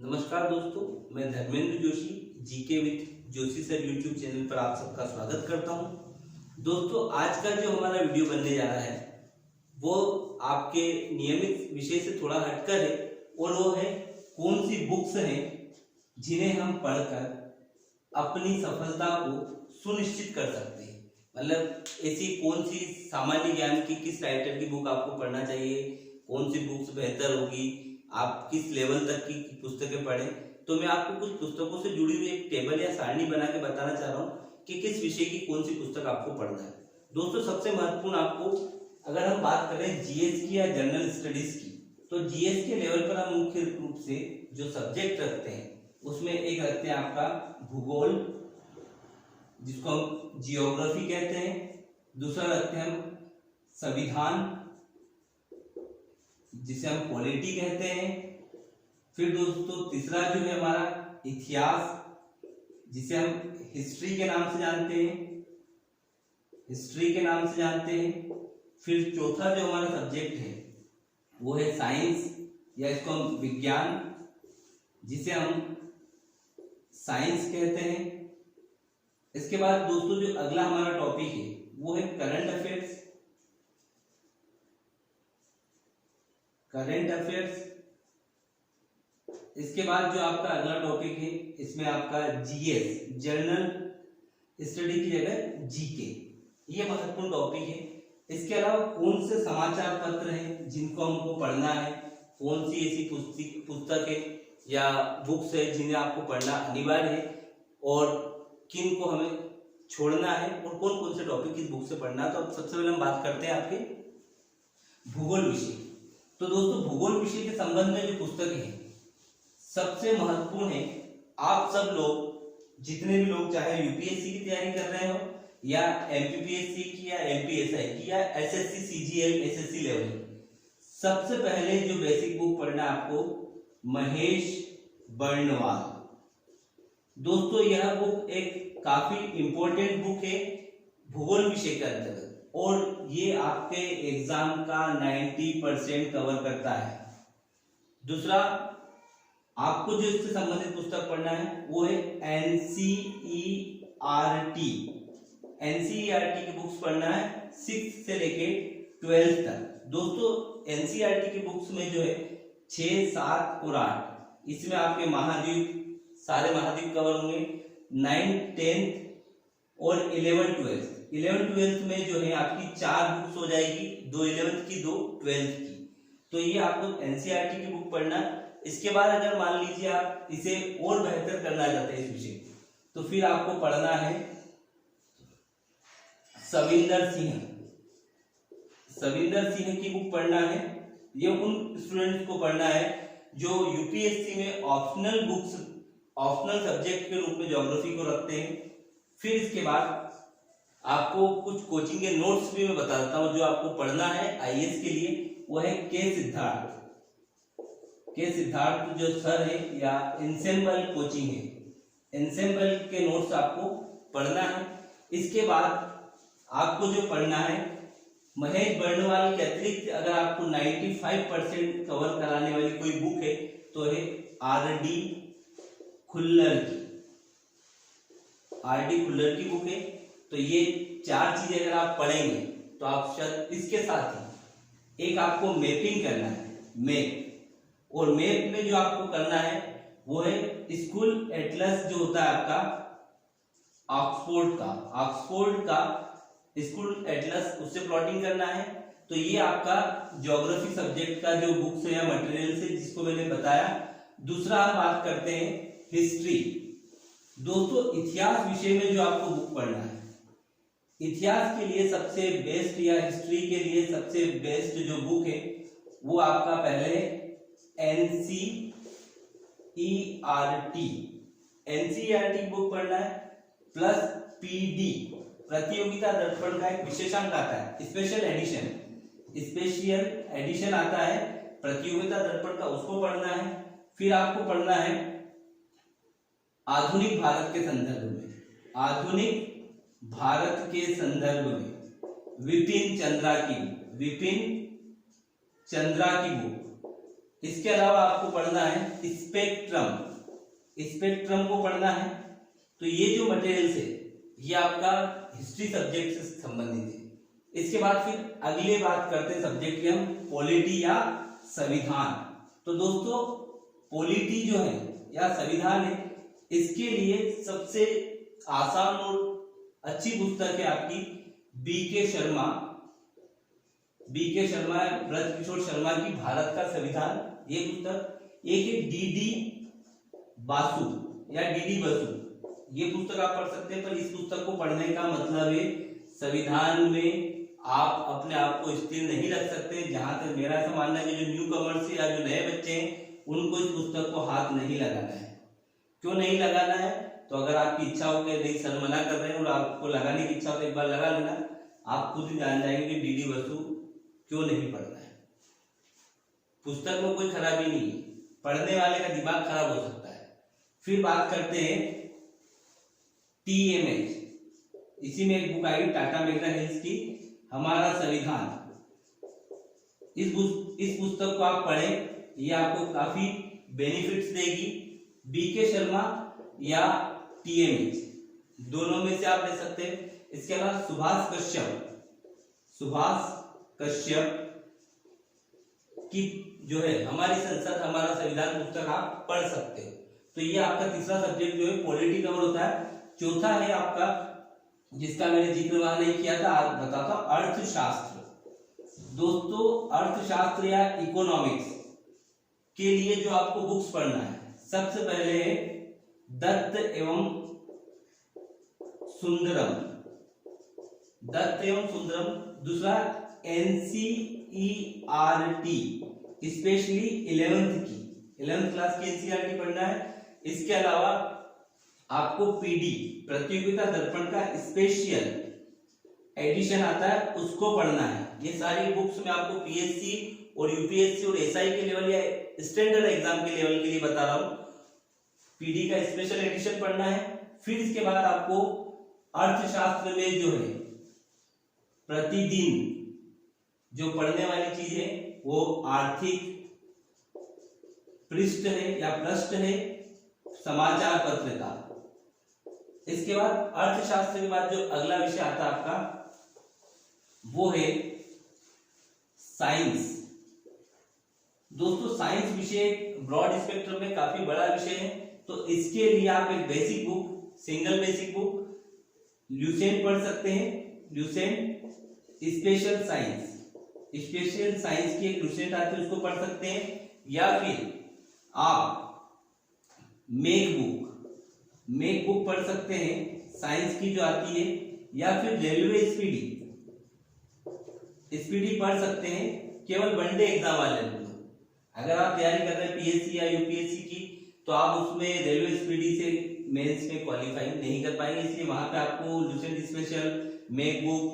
नमस्कार दोस्तों, मैं Dharmendra Joshi GK with Joshi sir YouTube channel पर आप सबका स्वागत करता हूं। दोस्तों, आज का जो हमारा वीडियो बनने जा रहा है वो आपके नियमित विषय से थोड़ा हटकर है और वो है कौन सी बुक्स हैं जिन्हें हम पढ़कर अपनी सफलता को सुनिश्चित कर सकते हैं। मतलब ऐसी कौन सी सामान्य ज्ञान की किस राइटर की बुक आपको पढ़ना चाहिए, कौन सी बुक्स बेहतर होगी, आप किस लेवल तक की पुस्तकें पढ़ें। तो मैं आपको कुछ पुस्तकों से जुड़ी हुई एक टेबल या सारणी बना के बताना चाह रहा हूँ कि किस विषय की कौन सी पुस्तक आपको पढ़ना है। दोस्तों, सबसे महत्वपूर्ण आपको अगर हम बात करें जीएस की या जनरल स्टडीज की, तो जीएस के लेवल पर हम मुख्य रूप से जो सब्जेक्ट रखते हैं उसमें एक रखते हैं आपका भूगोल, जिसको हम जियोग्राफी कहते हैं। दूसरा रखते हैं हम संविधान, जिसे हम पॉलिटी कहते हैं। फिर दोस्तों तीसरा जो है हमारा इतिहास, जिसे हम हिस्ट्री के नाम से जानते हैं। फिर चौथा जो हमारा सब्जेक्ट है वो है साइंस, या इसको हम विज्ञान, जिसे हम साइंस कहते हैं। इसके बाद दोस्तों जो अगला हमारा टॉपिक है वो है करंट अफेयर्स। इसके बाद जो आपका अगला टॉपिक है इसमें आपका जीएस, जनरल स्टडी की जगह जीके, ये महत्वपूर्ण टॉपिक है। इसके अलावा कौन से समाचार पत्र हैं जिनको हमको पढ़ना है, कौन सी ऐसी पुस्तक है या बुक्स है जिन्हें आपको पढ़ना अनिवार्य है और किन को हमें छोड़ना है, और कौन कौन से टॉपिक किस बुक से पढ़ना है। तो अब सबसे पहले हम बात करते हैं आपके भूगोल विषय। तो दोस्तों, भूगोल विषय के संबंध में जो पुस्तकें हैं सबसे महत्वपूर्ण है, आप सब लोग जितने भी लोग चाहे यूपीएससी की तैयारी कर रहे हो या एमपीपीएससी की या एमपीएसआई की या एसएससी सीजीएल एसएससी लेवल, सबसे पहले जो बेसिक बुक पढ़ना है आपको महेश बर्णवाल। दोस्तों, यह बुक एक काफी इंपॉर्टेंट बुक है भूगोल विषय के अंतर्गत, और ये आपके एग्जाम का 90% कवर करता है। दूसरा, आपको जो इससे संबंधित पुस्तक पढ़ना है वो है एनसीईआरटी की बुक्स पढ़ना है 6 से लेके 12 तक। दोस्तों, एनसीईआरटी की बुक्स में जो है 6, 7 और 8, इसमें आपके महाद्वीप, सारे महाद्वीप कवर होंगे। 9, 10 और 11, 12 में जो है आपकी 4 बुक्स हो जाएगी, 2 11th की, 2 12th की। तो ये आपको एनसीईआरटी की बुक पढ़ना है। इसके बाद अगर मान लीजिए आप इसे और बेहतर करना चाहते हैं इस विषय, तो फिर आपको पढ़ना है सविंदर सिंह की बुक पढ़ना है। ये उन स्टूडेंट्स को पढ़ना है जो यूपीएससी में ऑप्शनल सब्जेक्ट के रूप में ज्योग्राफी को रखते हैं। फिर इसके बाद आपको कुछ कोचिंग के नोट्स भी मैं बता देता हूं जो आपको पढ़ना है आईएएस के लिए। वो है के सिद्धार्थ जो सर है, या एंसेम्बल कोचिंग है, एंसेम्बल के नोट्स आपको पढ़ना है। इसके बाद आपको जो पढ़ना है महेश बर्णवाल के अतिरिक्त अगर आपको 95% कवर कराने वाली कोई बुक है तो है आरडी खुल्लर की बुक है। तो ये 4 चीजें अगर आप पढ़ेंगे तो आप शायद, इसके साथ ही एक आपको मैपिंग करना है, मैप, और मैप में जो आपको करना है वो है स्कूल एटलस जो होता है आपका ऑक्सफोर्ड का स्कूल एटलस, उससे प्लॉटिंग करना है। तो ये आपका ज्योग्राफी सब्जेक्ट का जो बुक्स है या मटेरियल से, जिसको मैंने बताया। दूसरा हम बात करते हैं हिस्ट्री। दोस्तों, इतिहास विषय में जो आपको बुक पढ़ना है, इतिहास के लिए सबसे बेस्ट या हिस्ट्री के लिए सबसे बेस्ट जो बुक है वो आपका पहले एनसीईआरटी बुक पढ़ना है, प्लस पीडी प्रतियोगिता दर्पण का एक विशेषांक आता है, स्पेशल एडिशन आता है प्रतियोगिता दर्पण का, उसको पढ़ना है। फिर आपको पढ़ना है आधुनिक भारत के संदर्भ में विपिन चंद्रा की बुक। इसके अलावा आपको पढ़ना है स्पेक्ट्रम, स्पेक्ट्रम को पढ़ना है। तो ये जो मटेरियल्स है ये आपका हिस्ट्री सब्जेक्ट से संबंधित है। इसके बाद फिर अगले बात करते हैं सब्जेक्ट की हम पॉलिटी या संविधान। तो दोस्तों पॉलिटी जो है या संविधान है, इसके लिए सबसे आसान और अच्छी पुस्तक है आपकी बीके शर्मा, ब्रज किशोर शर्मा की भारत का संविधान, ये पुस्तक। एक है डीडी बासु या डीडी बसु, ये पुस्तक आप पढ़ सकते हैं। पर इस पुस्तक को पढ़ने का मतलब है संविधान में आप अपने आप को स्थिर नहीं रख सकते। जहां तक मेरा ऐसा मानना है कि जो न्यू कमर्स या जो नए बच्चे हैं उनको इस पुस्तक को हाथ नहीं लगाना है। क्यों नहीं लगाना है? तो अगर आपकी इच्छा हो कि नहीं सर मना कर रहे हैं और आपको लगाने की इच्छा हो तो एक बार लगा लेना, आप खुद ही जान जाएंगे कि डीडी बसु क्यों नहीं पढ़ना है। पुस्तक में कोई खराबी नहीं है, पढ़ने वाले का दिमाग खराब हो सकता है। फिर बात करते हैं टीएमएच, इसी में एक बुक आई टाटा मैकग्रा हिल्स की हमारा संविधान। इस पुस्तक को आप पढ़ें, ये आपको काफी बेनिफिट्स देगी। बीके शर्मा या टीएमएच दोनों में से आप ले सकते हैं। इसके अलावा सुभाष कश्यप की जो है हमारी संसद हमारा संविधान पुस्तक आप पढ़ सकते हो। तो ये आपका तीसरा सब्जेक्ट जो है पॉलिटी कवर होता है। चौथा है आपका, जिसका मैंने जिक्र वहां नहीं किया था, आज बताता हूं, अर्थशास्त्र। दोस्तों अर्थशास्त्र या इकोनॉमिक्स के लिए जो आपको बुक्स पढ़ना है, सबसे पहले है दत्त एवं सुंदरम, दूसरा एनसीईआरटी, स्पेशली 11th क्लास की एनसीईआरटी पढ़ना है। इसके अलावा आपको पीडी प्रतियोगिता दर्पण का स्पेशल एडिशन आता है, उसको पढ़ना है। ये सारी बुक्स में आपको पीएससी और यूपीएससी और एसआई के लेवल या स्टैंडर्ड एग्जाम के लेवल के लिए बता रहा हूं, पीडी का स्पेशल एडिशन पढ़ना है। फिर इसके बाद आपको अर्थशास्त्र में जो है प्रतिदिन जो पढ़ने वाली चीज है वो आर्थिक पृष्ठ है या पृष्ठ है, समाचार पत्रिका। इसके बाद अर्थशास्त्र के बाद जो अगला विषय आता है आपका वो है साइंस। दोस्तों साइंस विषय ब्रॉड स्पेक्ट्रम में काफी बड़ा विषय है, तो इसके लिए आप एक basic book, single basic book Lucent पढ़ सकते हैं। ल्यूसेंट स्पेशल साइंस की एक ल्यूसेंट आती है, उसको पढ़ सकते हैं। या फिर आप मेक बुक पढ़ सकते हैं साइंस की जो आती है, या फिर रेलवे स्पीडी पढ़ सकते हैं केवल वनडे एग्जाम वाले लोग। अगर आप तैयारी कर रहे हैं पीएससी या यूपीएससी की, तो आप उसमें रेलवे स्पीडी से मेंस में क्वालिफाई नहीं कर पाएंगे, इसलिए वहां पे आपको लूसेंट स्पेशल, मेक बुक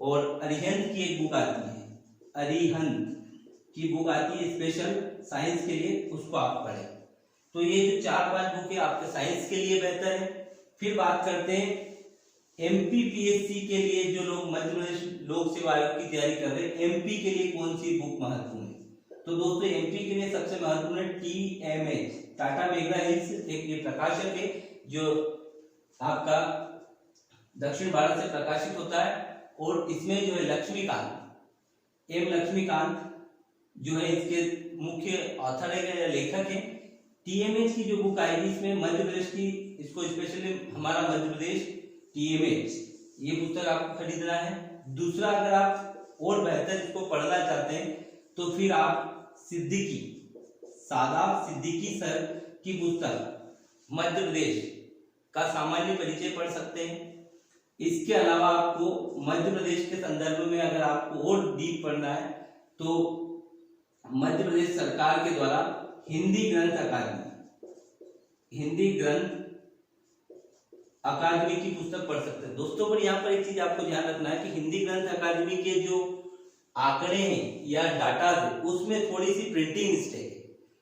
और अरिहंत की एक बुक आती है, स्पेशल साइंस के लिए, उसको आप पढ़ें। तो ये जो 4-5 बुक है आपके साइंस के लिए बेहतर है। फिर बात करते हैं एमपीपीएससी के लिए, जो लोग मध्य प्रदेश लोक सेवा आयोग की तैयारी कर रहे हैं, एमपी के लिए कौन सी बुक महत्वपूर्ण है? तो दोस्तों एमपी के लिए सबसे महत्वपूर्ण है टीएमएच, टाटा मैकग्रा हिल्स, एक ये प्रकाशक है जो आपका दक्षिण भारत से प्रकाशित होता है। और इसमें जो है लक्ष्मीकांत जो है इसके मुख्य ऑथर है या लेखक है। टीएमएच की जो बुक आएगी इसमें मध्य प्रदेश की, इसको स्पेशली हमारा मध्य प्रदेश टीएमएच, ये पुस्तक आपको खरीदना है। दूसरा, अगर आप और बेहतर इसको पढ़ना चाहते हैं तो फिर आप शादाब सिद्दीकी सर की पुस्तक मध्य प्रदेश का सामान्य परिचय पढ़ सकते हैं। इसके अलावा आपको मध्य प्रदेश के संदर्भ में अगर आपको और डीप पढ़ना है तो मध्य प्रदेश सरकार के द्वारा हिंदी ग्रंथ अकादमी की पुस्तक पढ़ सकते हैं। दोस्तों पर यहाँ पर एक चीज आपको ध्यान रखना है कि हिंदी ग्रंथ अकादमी के जो आंकड़े हैं या डाटा है उसमें थोड़ी सी प्रिंटिंग मिस्टेक है,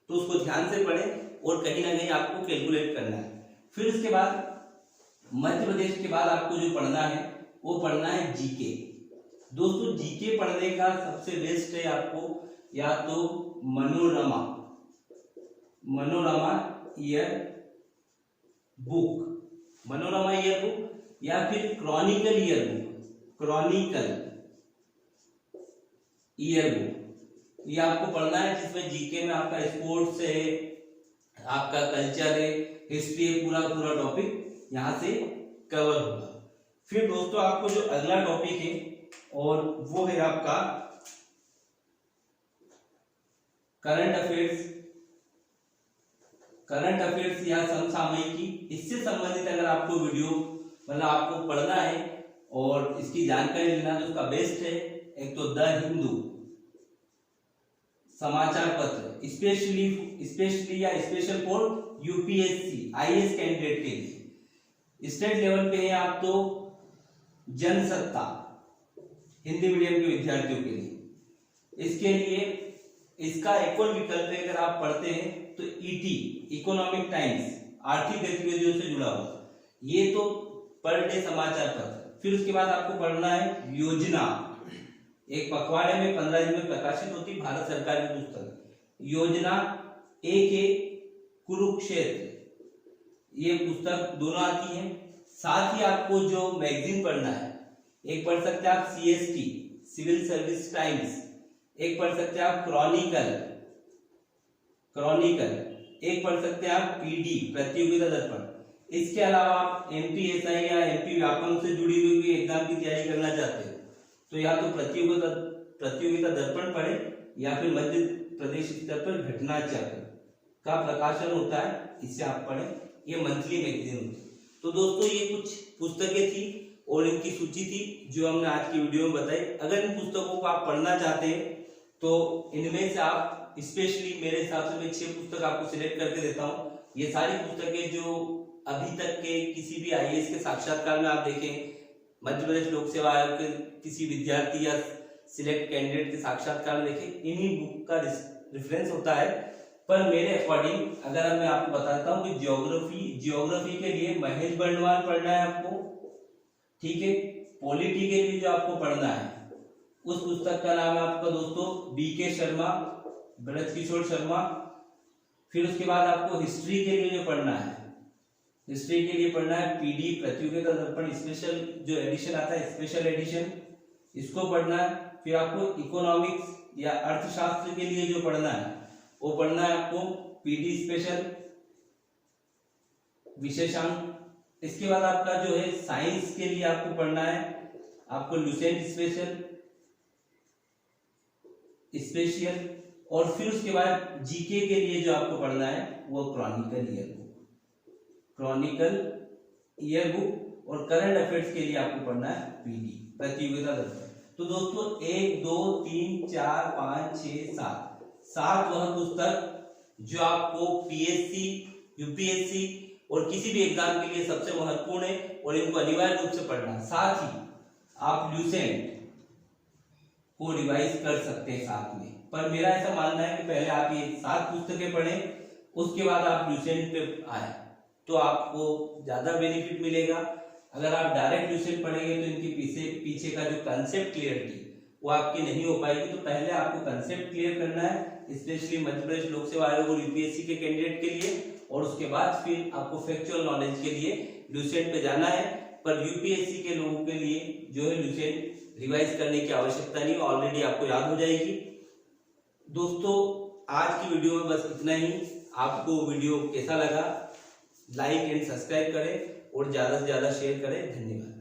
तो उसको ध्यान से पढ़ें और कहीं ना कहीं आपको कैलकुलेट करना है। फिर उसके बाद मध्य प्रदेश के बाद आपको जो पढ़ना है वो पढ़ना है जीके। दोस्तों जीके पढ़ने का सबसे बेस्ट है आपको या तो Manorama Manorama year book, Manorama year book या फिर Chronicle year book, Chronicle year book, ये आपको पढ़ना है, जिसमें जीके में आपका स्पोर्ट्स है, आपका कल्चर है, हिस्ट्री है, पूरा पूरा टॉपिक यहाँ से कवर होगा। फिर दोस्तों आपको जो अगला टॉपिक है और वो है आपका करंट अफेयर्स, करंट अफेयर्स या समसामयिकी। इससे संबंधित अगर आपको वीडियो मतलब आपको पढ़ना है और इसकी जानकारी लेना तो उसका बेस्ट है एक तो द हिंदू समाचार पत्र, स्पेशली या special for UPSC IAS candidate के लिए। स्टेट लेवल पे है आप तो जनसत्ता हिंदी मीडियम के विद्यार्थियों के लिए। इसके लिए इसका एक और विकल्प है, अगर आप पढ़ते हैं तो ईटी इकोनॉमिक टाइम्स आर्थिक गतिविधियों से जुड़ा हुआ, ये तो पर डे समाचार पत्र। फिर उसके बाद आपको पढ़ना है योजना, एक पखवाड़े में 15 दिन में प्रकाशित होती भारत सरकार की पुस्तक योजना, एक है कुरुक्षेत्र, ये पुस्तक दोनों आती है। साथ ही आपको जो मैगजीन पढ़ना है, एक पढ़ सकते हैं आप सीएसटी सिविल सर्विस टाइम्स, एक पढ़ सकते हैं आप क्रॉनिकल, एक पढ़ सकते हैं आप पीडी प्रतियोगिता दर्पण। इसके अलावा आप एमपीएसआई या एमपी व्यापम से जुड़ी हुई कोई एग्जाम की तैयारी करना चाहते हैं तो या तो प्रतियोगिता दर्पण पढ़े या फिर मध्य प्रदेश स्तर पर घटना चक्र का प्रकाशन होता है, इससे आप पढ़ें, ये मंथली मैगजीन होती है। तो दोस्तों ये कुछ पुस्तकें थी और इनकी सूची थी जो हमने आज की वीडियो में बताई। अगर इन पुस्तकों को आप पढ़ना चाहते हैं तो इनमें से आप स्पेशली मेरे हिसाब से मैं 6 पुस्तक आपको सिलेक्ट करके देता हूँ। ये सारी पुस्तकें जो अभी तक के किसी भी आईएएस के साक्षात्कार में आप देखें, मध्य प्रदेश लोक सेवा आयोग के किसी विद्यार्थी या सिलेक्ट कैंडिडेट के साक्षात्कार में देखें, इन्हीं बुक का रेफरेंस होता है। पर मेरे अकॉर्डिंग अगर मैं आपको बताता हूँ कि जियोग्राफी के लिए महेश बर्णवाल पढ़ना है आपको, ठीक है। पॉलिटी के लिए जो आपको पढ़ना है उस पुस्तक का नाम है आपका दोस्तों बीके शर्मा, ब्रजकिशोर शर्मा। फिर उसके बाद आपको हिस्ट्री के लिए जो पढ़ना है, हिस्ट्री के लिए पढ़ना है पीडी प्रतियोगिता दर्पण स्पेशल जो एडिशन आता है, स्पेशल एडिशन, इसको पढ़ना है। फिर आपको इकोनॉमिक्स या अर्थशास्त्र के लिए जो पढ़ना है वो पढ़ना है आपको पीडी स्पेशल विशेषांक। इसके बाद आपका जो है साइंस के लिए आपको पढ़ना है आपको लुसेंट स्पेशल, और फिर उसके बाद जीके के लिए जो आपको पढ़ना है वो क्रॉनिकल ईयर बुक, और करंट अफेयर्स के लिए आपको पढ़ना है पीडी प्रतियोगिता दर्पण। तो दोस्तों 1 2 3 4 5 6 7 वह पुस्तक जो आपको पीएससी यूपीएससी और किसी भी एग्जाम के लिए सबसे महत्वपूर्ण है और इनको अनिवार्य रूप से पढ़ना। साथ ही आप ल्यूसेंट को रिवाइज कर सकते हैं साथ में, पर मेरा ऐसा मानना है कि पहले आप ये 7 पुस्तकें पढ़ें, उसके बाद आप ल्यूसेंट पे आए तो आपको ज्यादा बेनिफिट मिलेगा। अगर आप डायरेक्ट ल्यूसेंट पढ़ेंगे तो इनके पीछे का जो कंसेप्ट क्लियरिटी वो आपकी नहीं हो पाएगी। तो पहले आपको कंसेप्ट क्लियर करना है, स्पेशली मध्य प्रदेश लोक सेवा आयोग और यूपीएससी के कैंडिडेट के लिए, और उसके बाद फिर आपको फैक्चुअल नॉलेज के लिए ल्यूसेंट पे जाना है। पर यूपीएससी के लोगों के लिए जो है ल्यूसेंट रिवाइज करने की आवश्यकता नहीं, ऑलरेडी आपको याद हो जाएगी। दोस्तों आज की वीडियो में बस इतना ही। आपको वीडियो कैसा लगा लाइक एंड सब्सक्राइब करें और ज्यादा से ज्यादा शेयर करें। धन्यवाद।